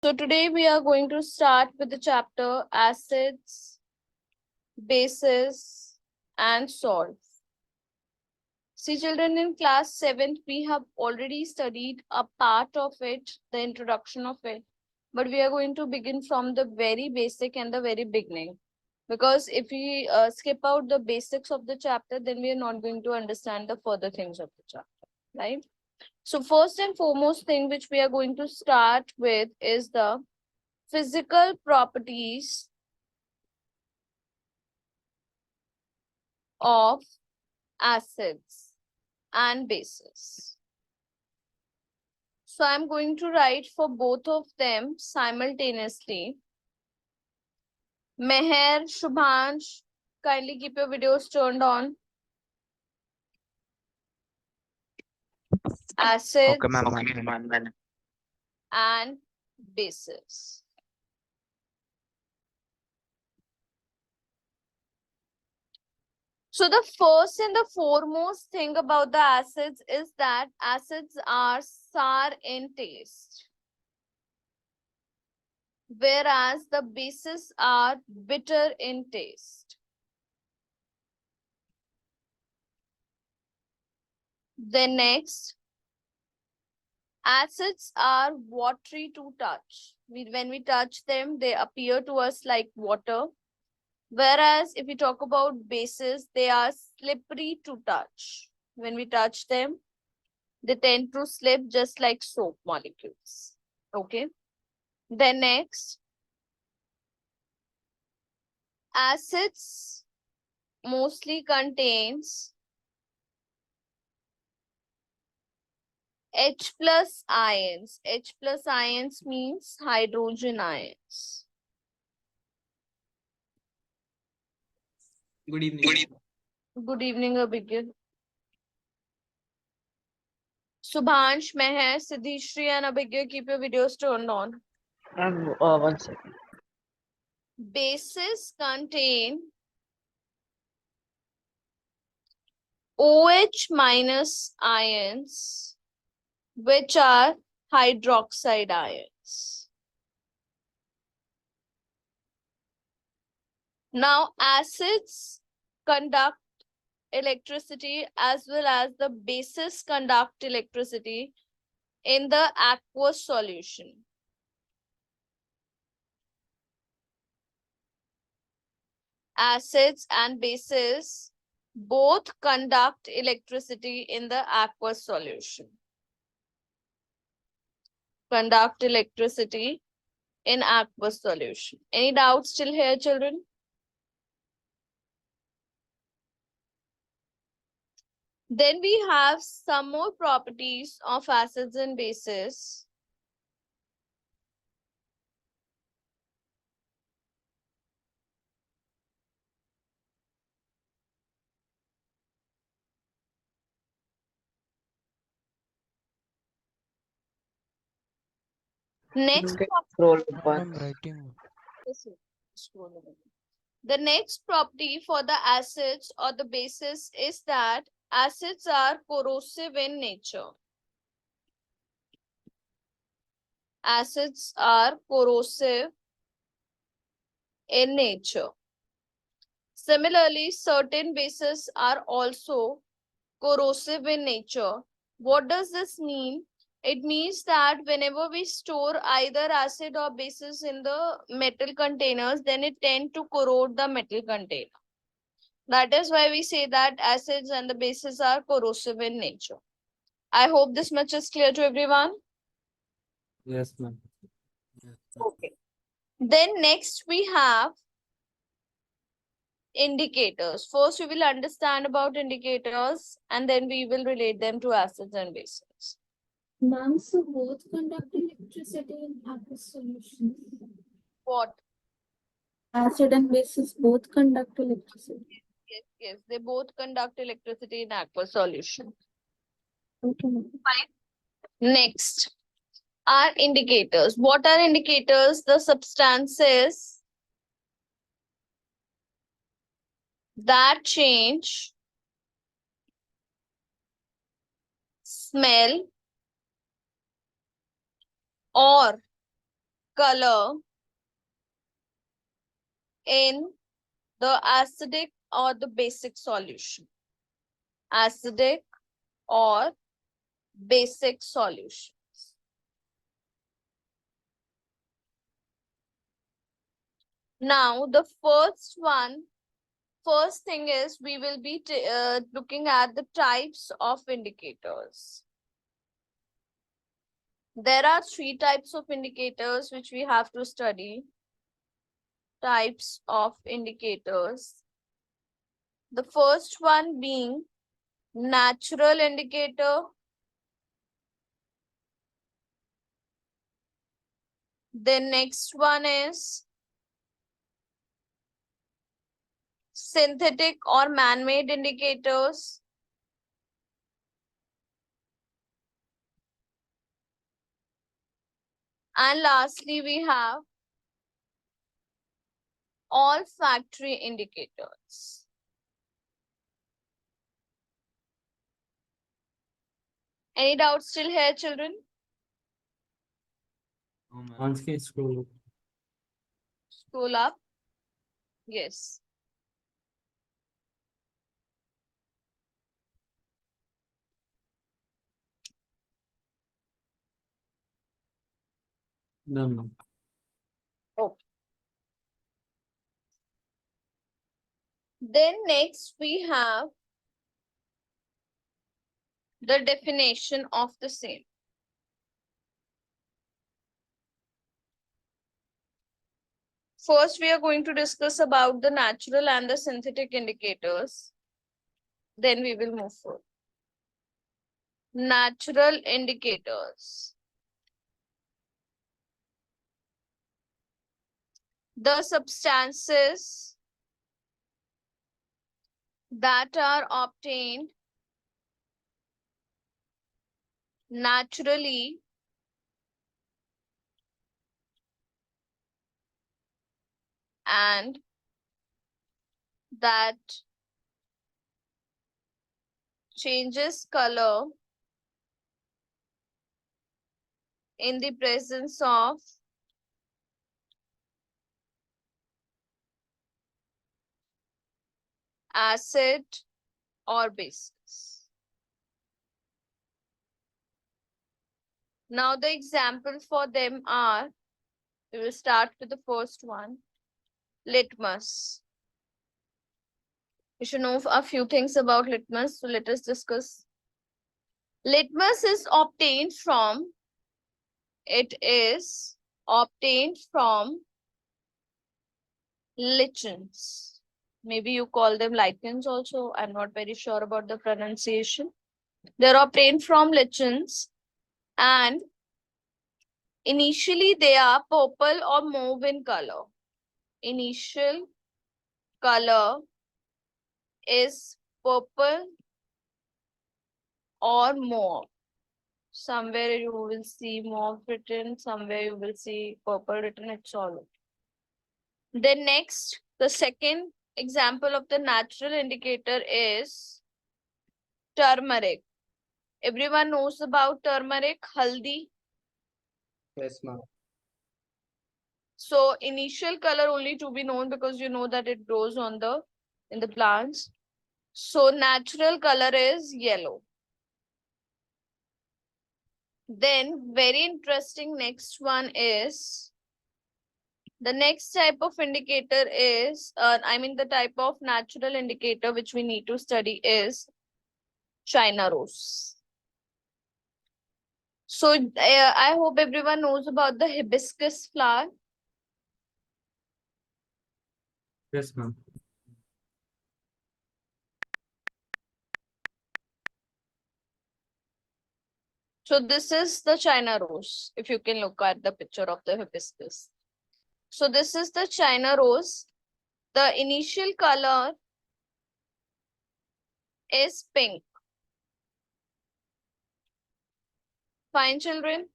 So today we are going to start with the chapter acids, bases, and salts. See children, in class 7th, we have already studied a part of it, the introduction of it. But we are going to begin from the very basic and the very beginning. Because if we skip out the basics of the chapter, then we are not going to understand the further things of the chapter, right? So first and foremost thing which we are going to start with is the physical properties of acids and bases. So I'm going to write for both of them simultaneously. Meher, Shubhansh, kindly keep your videos turned on. Acids Okay, ma'am. and bases. So the first and the foremost thing about the acids is that acids are sour in taste, whereas the bases are bitter in taste. Then next, acids are watery to touch. When we touch them, they appear to us like water. Whereas if we talk about bases, they are slippery to touch. When we touch them, they tend to slip just like soap molecules. Okay. Then next, acids mostly contains H plus ions. H plus ions means hydrogen ions. Good evening. Good evening, Abhigyan. Subhansh, Meher, Siddhishri, and Abhigya, keep your videos turned on. Ma'am, 1 second. Bases contain OH minus ions, which are hydroxide ions. Now, acids conduct electricity as well as the bases conduct electricity in the aqueous solution. Acids and bases both conduct electricity in the aqueous solution. Conduct electricity in aqueous solution. Any doubts still here, children? Then we have some more properties of acids and bases. Next, Okay, scroll I'm once. writing. the next property for the acids or the bases is that acids are corrosive in nature. Acids are corrosive in nature. Similarly, certain bases are also corrosive in nature. What does this mean? It means that whenever we store either acid or bases in the metal containers, then it tends to corrode the metal container. That is why we say that acids and the bases are corrosive in nature. I hope this much is clear to everyone. Yes, ma'am. Okay. Then next we have indicators. First, we will understand about indicators and then we will relate them to acids and bases. Ma'am, so both conduct electricity in aqueous solutions. What? Acid and bases both conduct electricity. Yes, they both conduct electricity in aqueous solution. Okay, ma'am. Next are indicators. What are indicators? The substances that change smell or color in the acidic or the basic solution. Acidic or basic solutions. Now, the first thing is we will be looking at the types of indicators. There are 3 types of indicators which we have to study. Types of indicators. The first one being natural indicator. The next one is synthetic or man-made indicators. And lastly, we have olfactory indicators. Any doubts still here, children? Once can scroll. Scroll up. Yes. No. Okay. Then next we have the definition of the same. First, we are going to discuss about the natural and the synthetic indicators. Then we will move forward. Natural indicators. The substances that are obtained naturally and that changes color in the presence of acid or bases. Now the example for them are, we will start with the first one, litmus. You should know a few things about litmus, so let us discuss. Litmus is obtained from, lichens. Maybe you call them lichens also. I'm not very sure about the pronunciation. They're obtained from lichens and initially they are purple or mauve in color. Initial color is purple or mauve. Somewhere you will see mauve written, somewhere you will see purple written, it's all. Then next, the second example of the natural indicator is turmeric. Everyone knows about turmeric, haldi. Yes, ma'am. So initial color only to be known because you know that it grows on in the plants. So natural color is yellow. Then very interesting next one is the next type of indicator is the type of natural indicator which we need to study is China rose. So I hope everyone knows about the hibiscus flower. Yes, ma'am. So this is the China rose, if you can look at the picture of the hibiscus. So this is the China rose. The initial color is pink. Fine, children.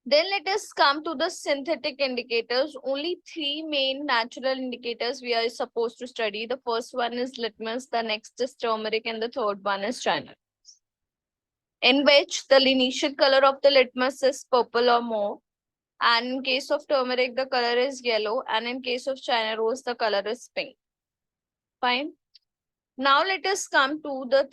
Then let us come to the synthetic indicators. Only 3 main natural indicators we are supposed to study. The first one is litmus, the next is turmeric, and the third one is China. in which the initial color of the litmus is purple or mauve. And in case of turmeric, the color is yellow. And in case of China rose, the color is pink. Fine. Now let us come to the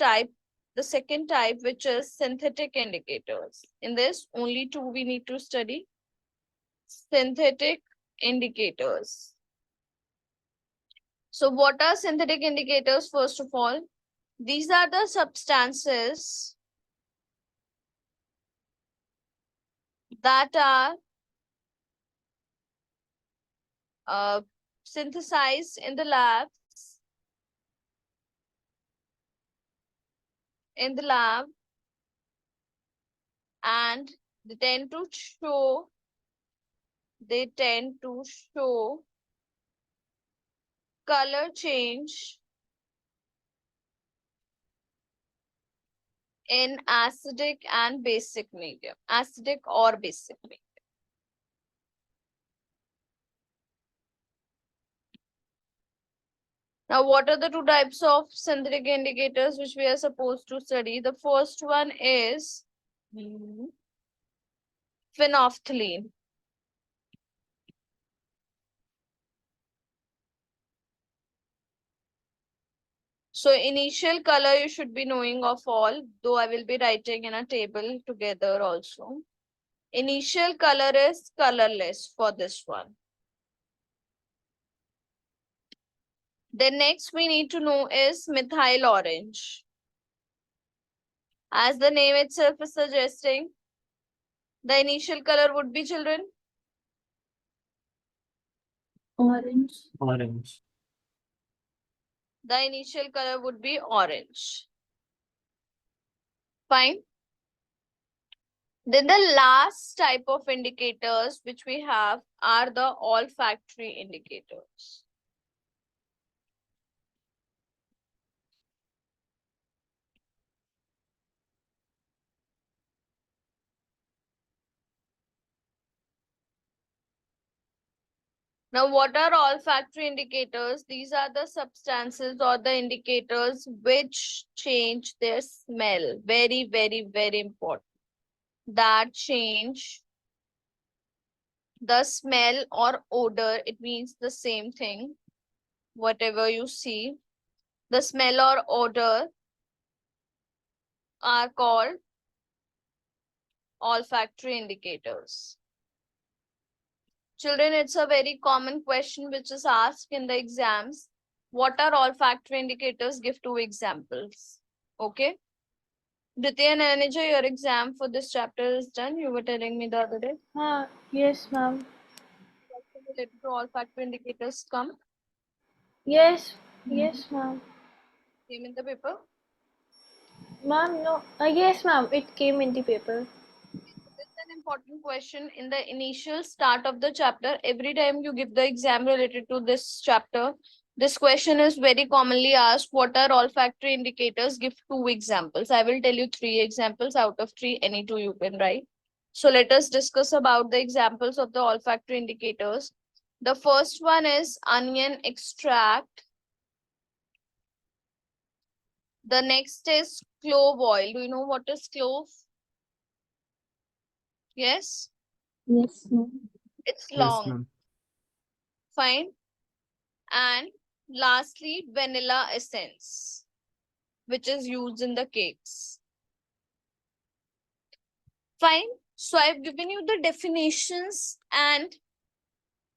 second type, which is synthetic indicators. In this, only two we need to study. Synthetic indicators. So what are synthetic indicators? First of all, these are the substances that are synthesized in the lab and they tend to show color change in acidic and basic medium, acidic or basic medium. Now, what are the two types of synthetic indicators which we are supposed to study? The first one is phenolphthalein. So initial color you should be knowing of all, though I will be writing in a table together also. Initial color is colorless for this one. Then next we need to know is methyl orange. As the name itself is suggesting, the initial color would be, children? Orange. Orange. The initial color would be orange. Fine. Then the last type of indicators which we have are the olfactory indicators. Now, what are olfactory indicators? These are the substances or the indicators which change their smell. Very, very, very important. That change the smell or odor. It means the same thing. Whatever you see, the smell or odor are called olfactory indicators. Children, it's a very common question which is asked in the exams. What are olfactory indicators? Give two examples. Okay. Ditya and Anija, your exam for this chapter is done. You were telling me the other day. Yes, ma'am. Question related to olfactory indicators come. Yes, ma'am. Came in the paper. Ma'am, no. Yes, ma'am. It came in the paper. This is an important question in the initial start of the chapter. Every time you give the exam related to this chapter, this question is very commonly asked. What are olfactory indicators? Give two examples. I will tell you three examples. Out of three, any two you can write. So let us discuss about the examples of the olfactory indicators. The first one is onion extract. The next is clove oil. Do you know what is clove? Yes? Yes, ma'am. It's Yes, long. ma'am. Fine. And lastly, vanilla essence, which is used in the cakes. Fine. So I've given you the definitions and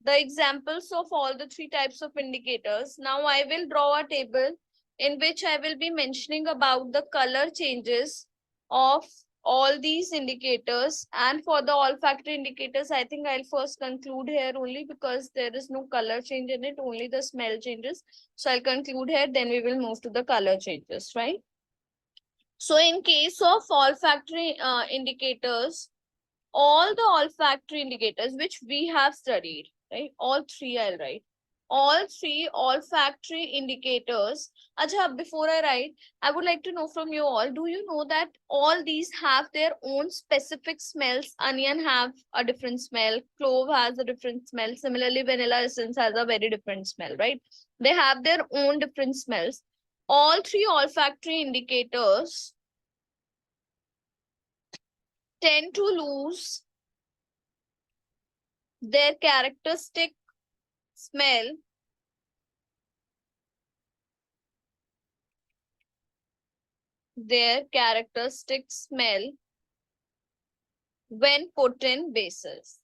the examples of all the three types of indicators. Now I will draw a table in which I will be mentioning about the color changes of all these indicators. And for the olfactory indicators, I think I'll first conclude here only because there is no color change in it, only the smell changes. So I'll conclude here, then we will move to the color changes, right? So in case of olfactory indicators, all the olfactory indicators which we have studied, right? All three I'll write. All three olfactory indicators. Acha, before I write, I would like to know from you all, do you know that all these have their own specific smells? Onion have a different smell, clove has a different smell. Similarly, vanilla essence has a very different smell, right? They have their own different smells. All three olfactory indicators tend to lose their characteristic smell when put in bases.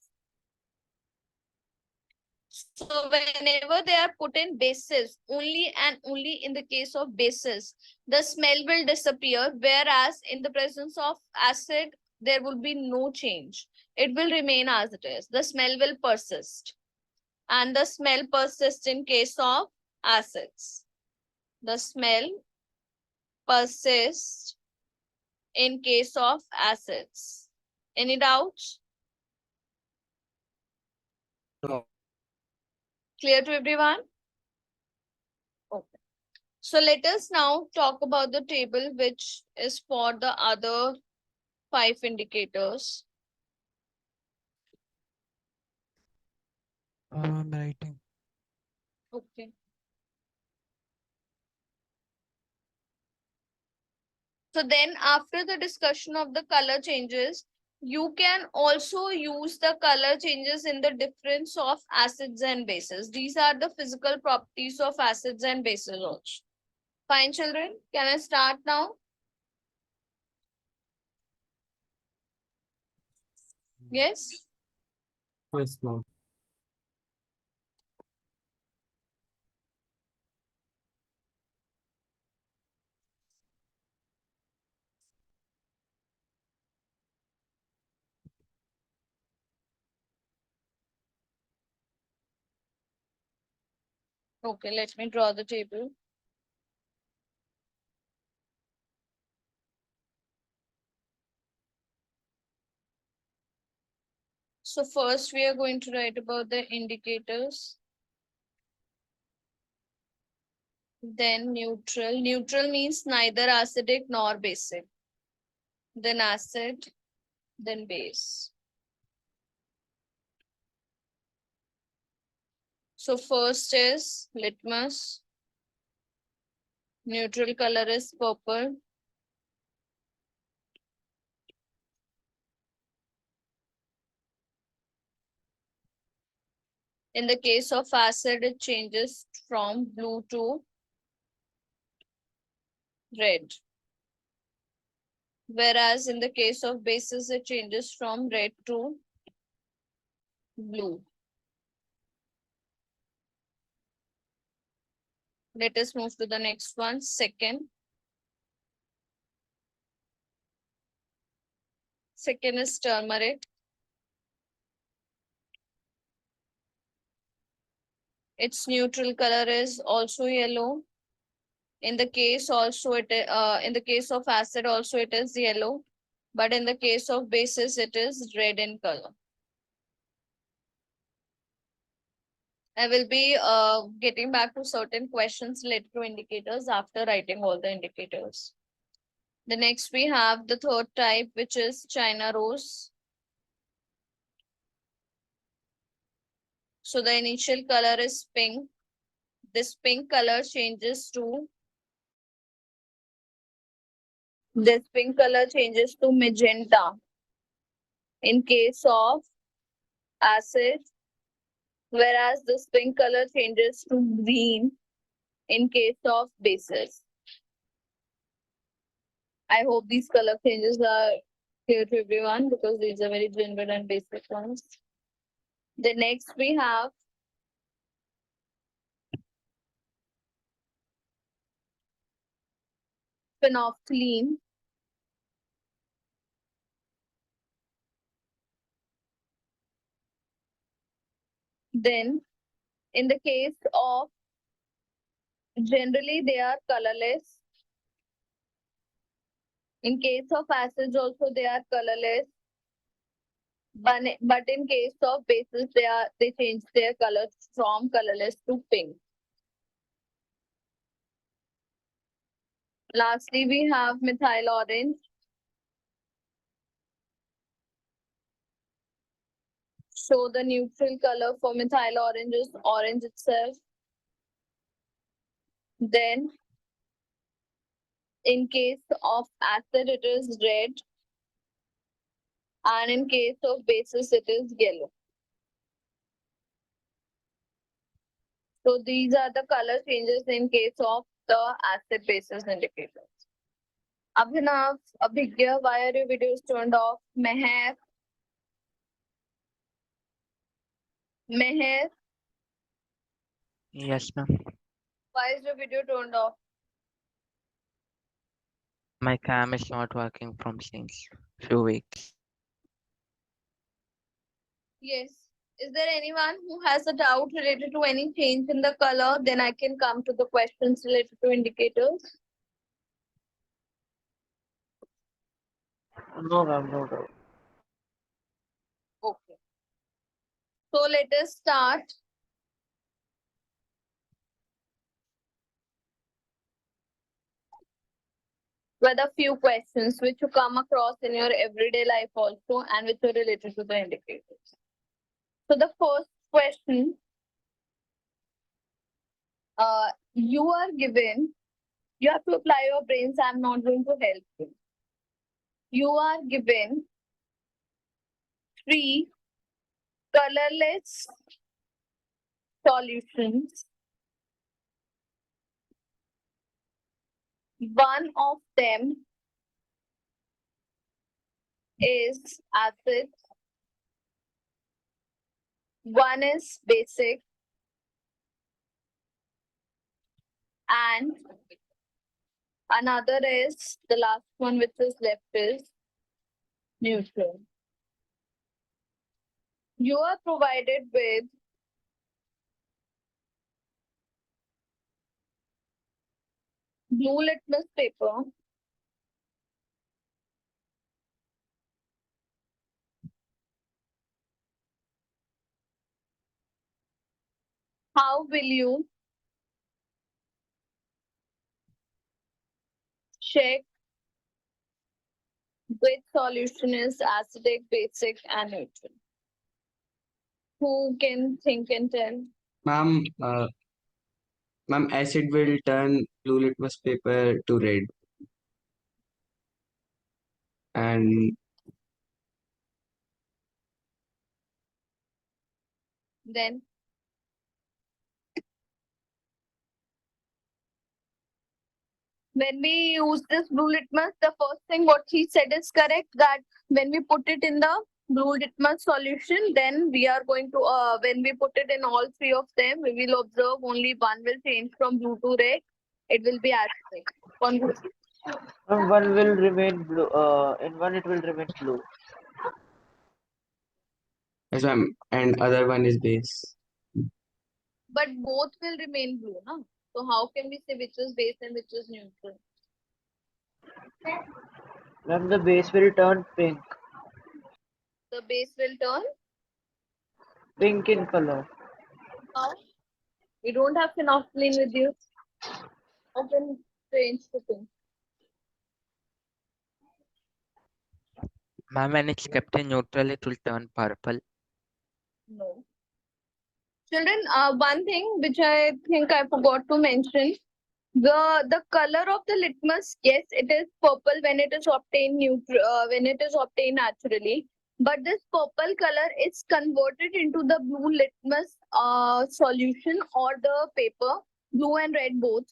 So whenever they are put in bases, only and only in the case of bases, the smell will disappear, whereas in the presence of acid, there will be no change. It will remain as it is. The smell will persist. And the smell persists in case of acids. The smell persists in case of acids. Any doubts? No. Clear to everyone? Okay. So let us now talk about the table which is for the other 5 indicators. I'm writing. Okay. So then after the discussion of the color changes, you can also use the color changes in the difference of acids and bases. These are the physical properties of acids and bases also. Fine, children? Can I start now? Yes? Yes, ma'am. Okay, let me draw the table. So first we are going to write about the indicators. Then neutral. Neutral means neither acidic nor basic. Then acid, then base. So first is litmus. Neutral color is purple. In the case of acid, it changes from blue to red. Whereas in the case of bases, it changes from red to blue. Let us move to the next one. Second is turmeric. Its neutral color is also yellow. In the case of acid also it is yellow, but in the case of bases it is red in color. I will be getting back to certain questions related to indicators after writing all the indicators. The next we have the third type, which is China rose. So the initial color is pink. This pink color changes to magenta in case of acid, whereas this pink color changes to green in case of bases. I hope these color changes are clear to everyone because these are very general and basic ones. The next we have phenolphthalein. Then in the case of, generally they are colorless. In case of acids also they are colorless. But in case of bases they change their color from colorless to pink. Lastly, we have methyl orange. So the neutral color for methyl orange is orange itself. Then in case of acid, it is red. And in case of bases, it is yellow. So these are the color changes in case of the acid bases indicators. Abhinav, Abhigya, why are your videos turned off? Meher, Yes, ma'am. why is your video turned off? My cam is not working from since few weeks. Yes. Is there anyone who has a doubt related to any change in the color? Then I can come to the questions related to indicators. No, ma'am, no doubt. Okay. So let us start. With a few questions which you come across in your everyday life also and which are related to the indicators. So the first question, you are given, you have to apply your brains. I'm not going to help you. You are given 3 colorless solutions. One of them is acid, one is basic, and another is the last one which is left is neutral. You are provided with blue litmus paper, how will you check which solution is acidic, basic, and neutral? Who can think and tell? Ma'am, ma'am, acid will turn blue litmus paper to red. And Then when we use this blue litmus, the first thing what he said is correct, that when we put it in the blue litmus solution, then we are going to, when we put it in all 3 of them, we will observe only one will change from blue to red. It will be acidic. One will- One will remain blue. In one it will remain blue. yes, ma'am, and other one is base. But both will remain blue, no? So how can we say which is base and which is neutral? Ma'am, the base will turn pink. The base will turn Pink in color. how? You don't have phenolphthalein with you. How can you change the pink? Ma'am, when it's kept in neutral, it will turn purple. No. Children, one thing which I think I forgot to mention, the color of the litmus, yes, it is purple when it is obtained when it is obtained naturally. But this purple color is converted into the blue litmus solution or the paper, blue and red both.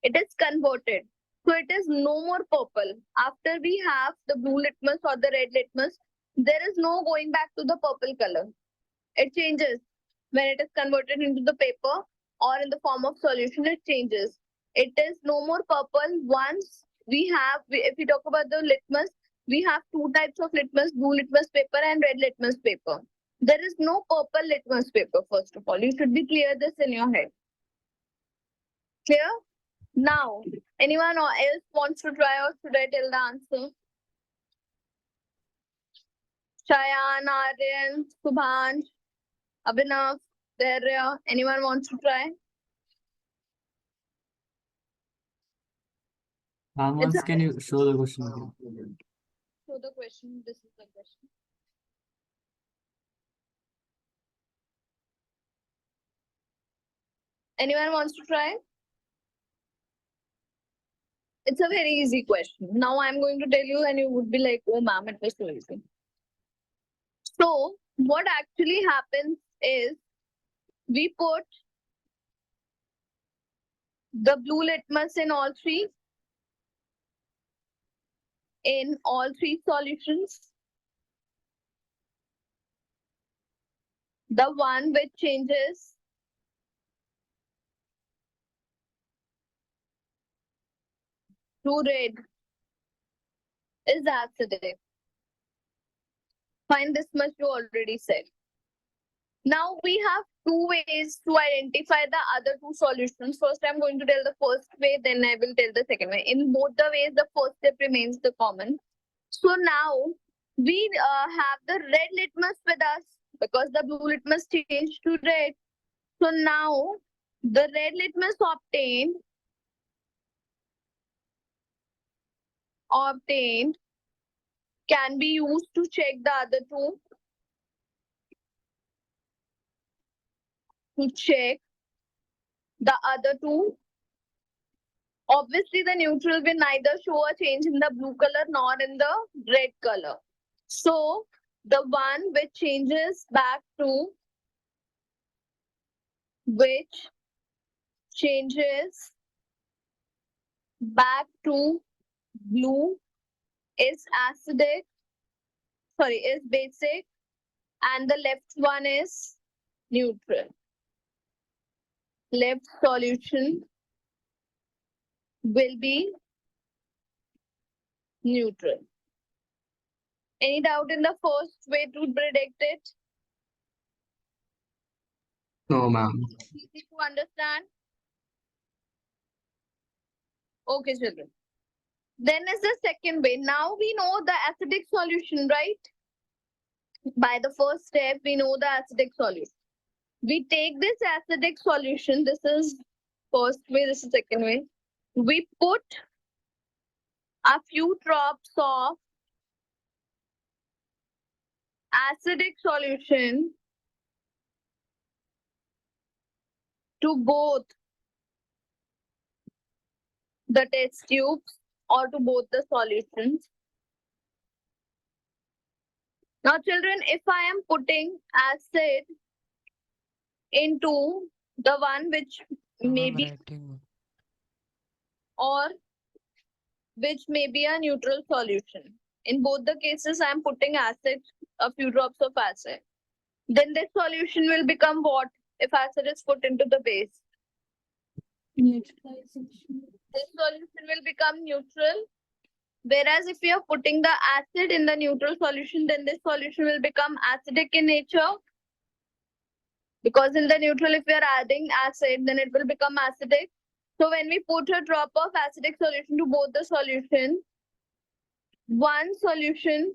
It is converted. So it is no more purple. After we have the blue litmus or the red litmus, there is no going back to the purple color. It changes when it is converted into the paper or in the form of solution. It changes. It is no more purple. Once if we talk about the litmus, we have 2 types of litmus: blue litmus paper and red litmus paper. There is no purple litmus paper. First of all, you should be clear this in your head. Clear? Now, anyone else wants to try, or should I tell the answer? Shayan, Aryan, Subhansh, Abhinav, Dharya, anyone wants to try? Ma'am, It's once can you show the question again? show the question. This is the question. Anyone wants to try? It's a very easy question. Now I'm going to tell you and you would be like, oh ma'am, it was so easy. So what actually happens is we put the blue litmus in all three solutions. The one which changes to red is acidic. Fine, this much you already said. Now we have two ways to identify the other two solutions. First, I'm going to tell the first way, then I will tell the second way. In both the ways, the first step remains the common. So now we have the red litmus with us because the blue litmus changed to red. So now the red litmus obtained can be used to check the other two. To check the other two. Obviously, the neutral will neither show a change in the blue color nor in the red color. So the one which changes back to blue is acidic, is basic, and the left one is neutral. Left solution will be neutral. Any doubt in the first way to predict it? No, ma'am. Easy to understand? Okay, children. Then is the second way. Now we know the acidic solution, right? By the first step, we know the acidic solution. We take this acidic solution. This is first way, this is second way. We put a few drops of acidic solution to both the test tubes or to both the solutions. Now, children, if I am putting acid into the one which may be or which may be a neutral solution. In both the cases, I am putting acid, a few drops of acid. Then this solution will become what if acid is put into the base? Neutralization. This solution will become neutral. Whereas if we are putting the acid in the neutral solution, then this solution will become acidic in nature. Because in the neutral, if we are adding acid, then it will become acidic. So when we put a drop of acidic solution to both the solution, one solution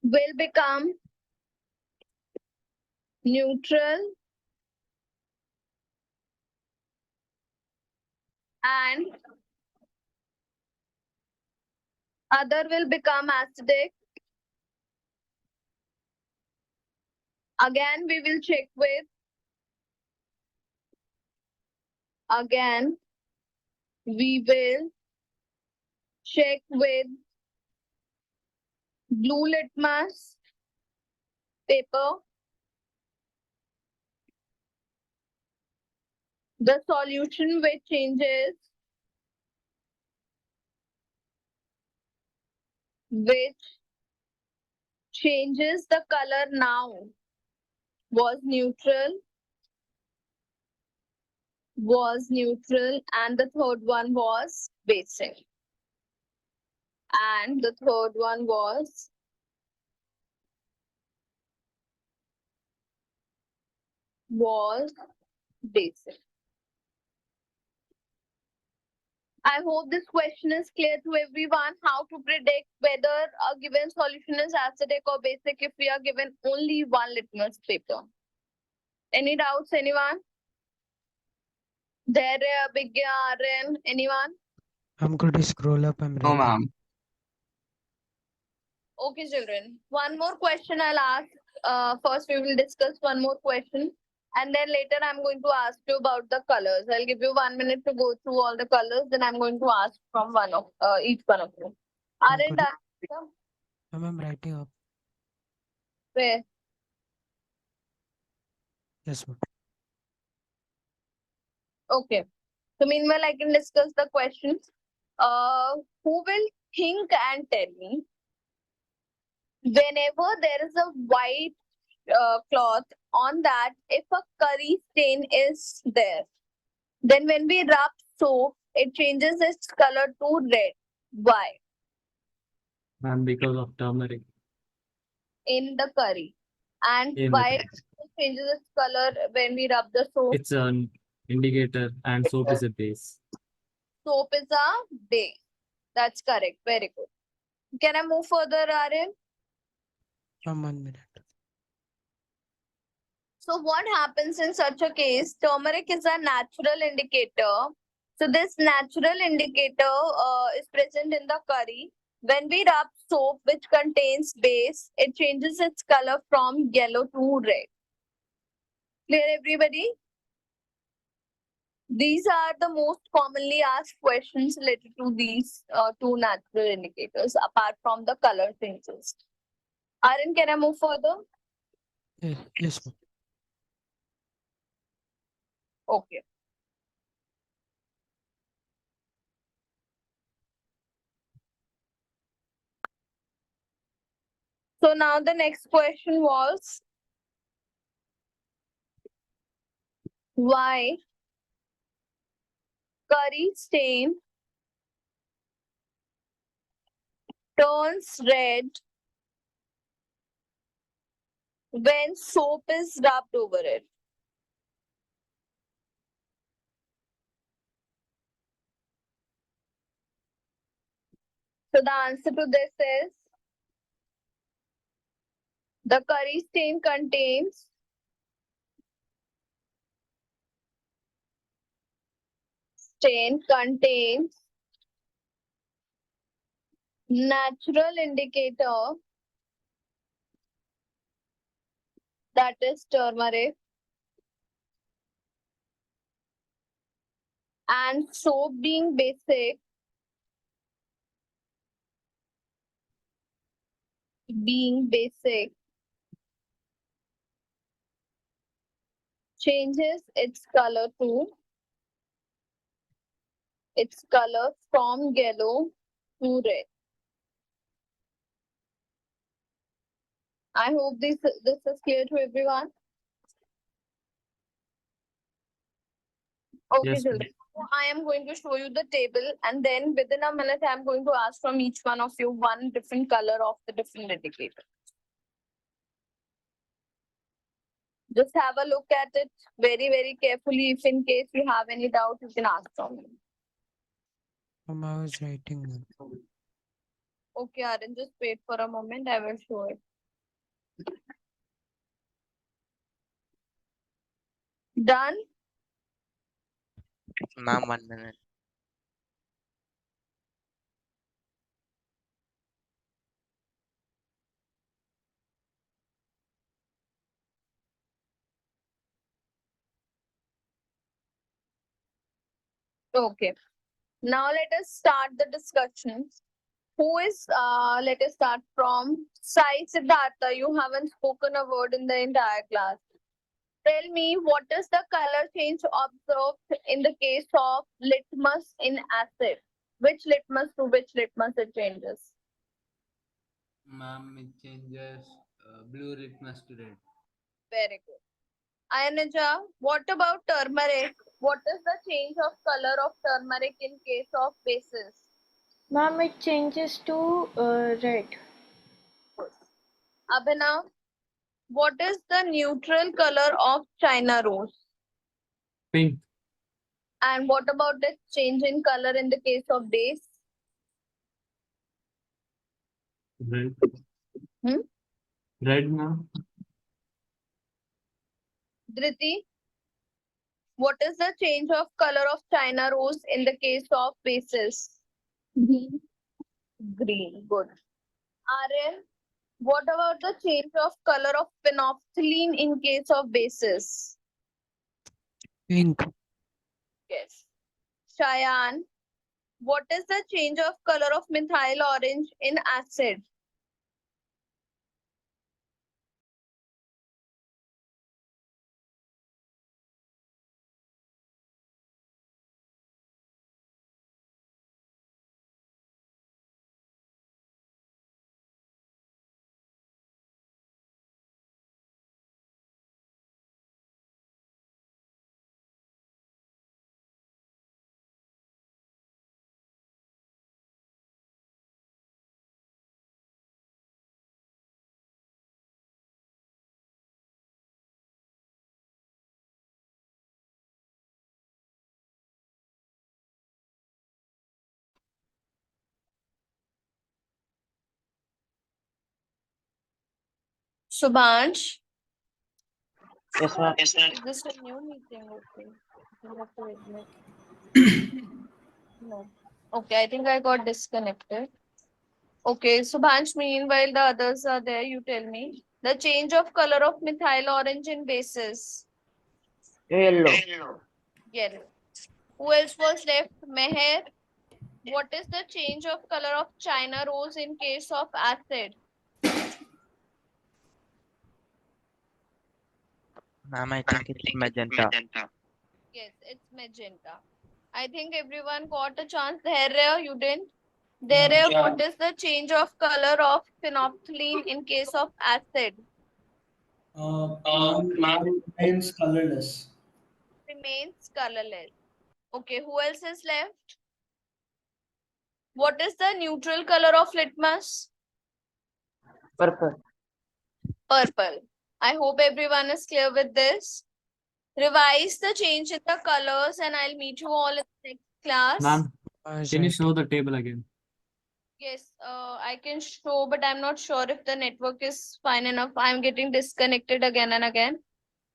will become neutral and other will become acidic. Again, we will check with blue litmus paper. The solution which changes the color now was neutral, and the third one was basic. And the third one was basic. I hope this question is clear to everyone how to predict whether a given solution is acidic or basic if we are given only one litmus paper. Any doubts, anyone? Dhairya, Bigya, Aryan, anyone? I'm going to scroll up. I'm No, ready. ma'am. Okay, children. One more question I'll ask. First, we will discuss one more question. And then later, I'm going to ask you about the colors. I'll give you 1 minute to go through all the colors. Then I'm going to ask from each one of you. I'm Aryan, good. I'm writing up. Where? Yes, ma'am. Okay. So meanwhile, I can discuss the questions. Who will think and tell me whenever there is a white cloth on that, if a curry stain is there, then when we rub soap, it changes its color to red. Why? And because of turmeric In the curry. And in why it, it changes its color when we rub the soap? it's an indicator and soap is a base. Soap is a base. That's correct. Very good. Can I move further, Aryan? Ma'am, 1 minute. So what happens in such a case? Turmeric is a natural indicator. So this natural indicator is present in the curry. When we rub soap which contains base, it changes its color from yellow to red. Clear, everybody? These are the most commonly asked questions related to these two natural indicators apart from the color changes. Aryan, can I move further? Yes, ma'am. Okay. So now the next question was, why curry stain turns red when soap is rubbed over it? So the answer to this is, the curry stain contains natural indicator, that is turmeric, and soap being basic, changes its color from yellow to red. I hope this is clear to everyone. Okay, Yes, ma'am. children. So I am going to show you the table, and then within a minute, I am going to ask from each one of you one different color of the different indicator. Just have a look at it very, very carefully. If in case you have any doubt, you can ask from me. Ma'am, I was writing, ma'am. Okay, Aryan, just wait for a moment. I will show it. Done? Ma'am, 1 minute. Okay. Now let us start the discussion. Let us start from Sai Siddhartha. You haven't spoken a word in the entire class. Tell me, what is the color change observed in the case of litmus in acid? Which litmus to which litmus it changes? Ma'am, it changes blue litmus to red. Very good. Ayanija, what about turmeric? What is the change of color of turmeric in case of bases? Ma'am, it changes to red. Abhinav, what is the neutral color of China rose? Pink. And what about the change in color in the case of base? Red. Hmm? Red, ma'am. Dhriti, what is the change of color of China rose in the case of bases? Green. Green. Good. Aryan, what about the change of color of phenolphthalein in case of bases? Pink. Yes. Shayan, what is the change of color of methyl orange in acid? Subhansh, Yes, ma'am. is this a new meeting? Okay. You have to admit. No. Okay, I think I got disconnected. Okay, Subhansh, meanwhile the others are there, you tell me. The change of color of methyl orange in bases. Yellow. Yellow. Who else was left? Meher. What is the change of color of China rose in case of acid? Ma'am, I think it's magenta. Yes, it's magenta. I think everyone got a chance. There, you didn't. There, what is the change of color of phenolphthalein in case of acid? Ma'am, it remains colorless. Remains colorless. Okay, who else is left? What is the neutral color of litmus? Purple. Purple. I hope everyone is clear with this. Revise the change in the colors and I'll meet you all in the next class. Ma'am, I was can you show writing. the table again? Yes, I can show, but I'm not sure if the network is fine enough. I'm getting disconnected again and again.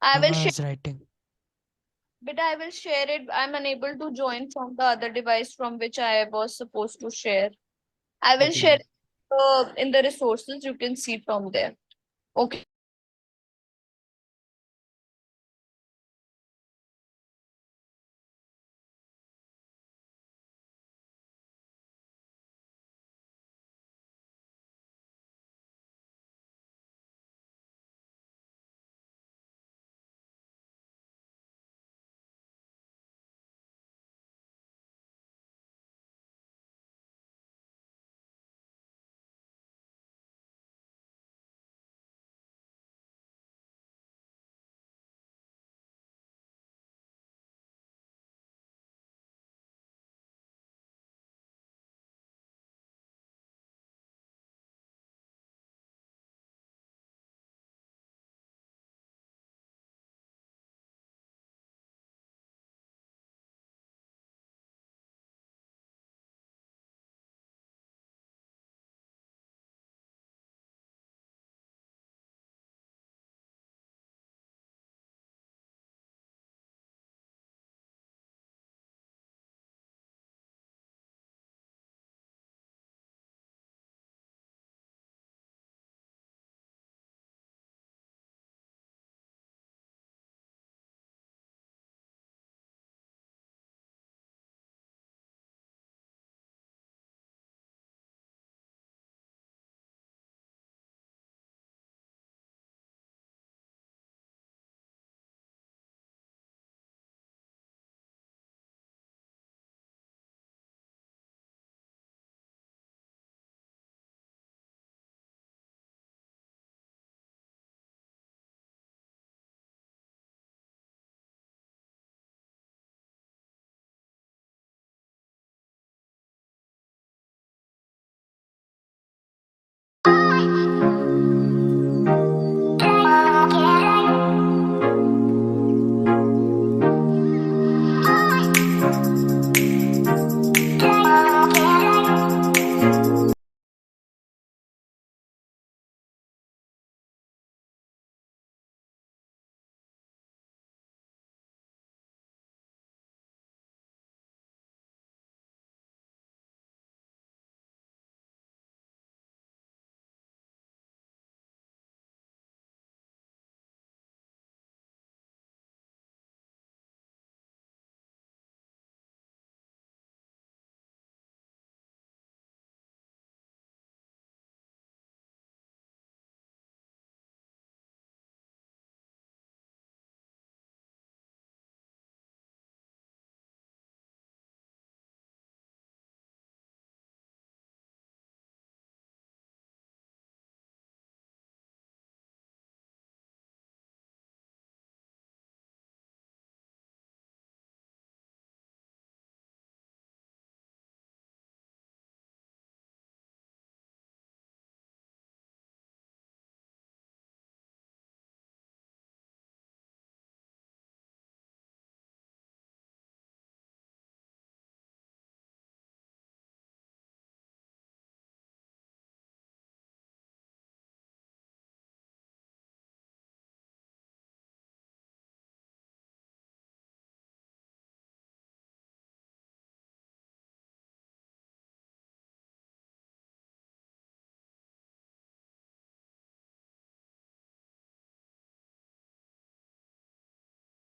I Ma'am, will I share, was writing. but I will share it. I'm unable to join from the other device from which I was supposed to share. I will Okay, share it in the resources. You can see from there. Okay.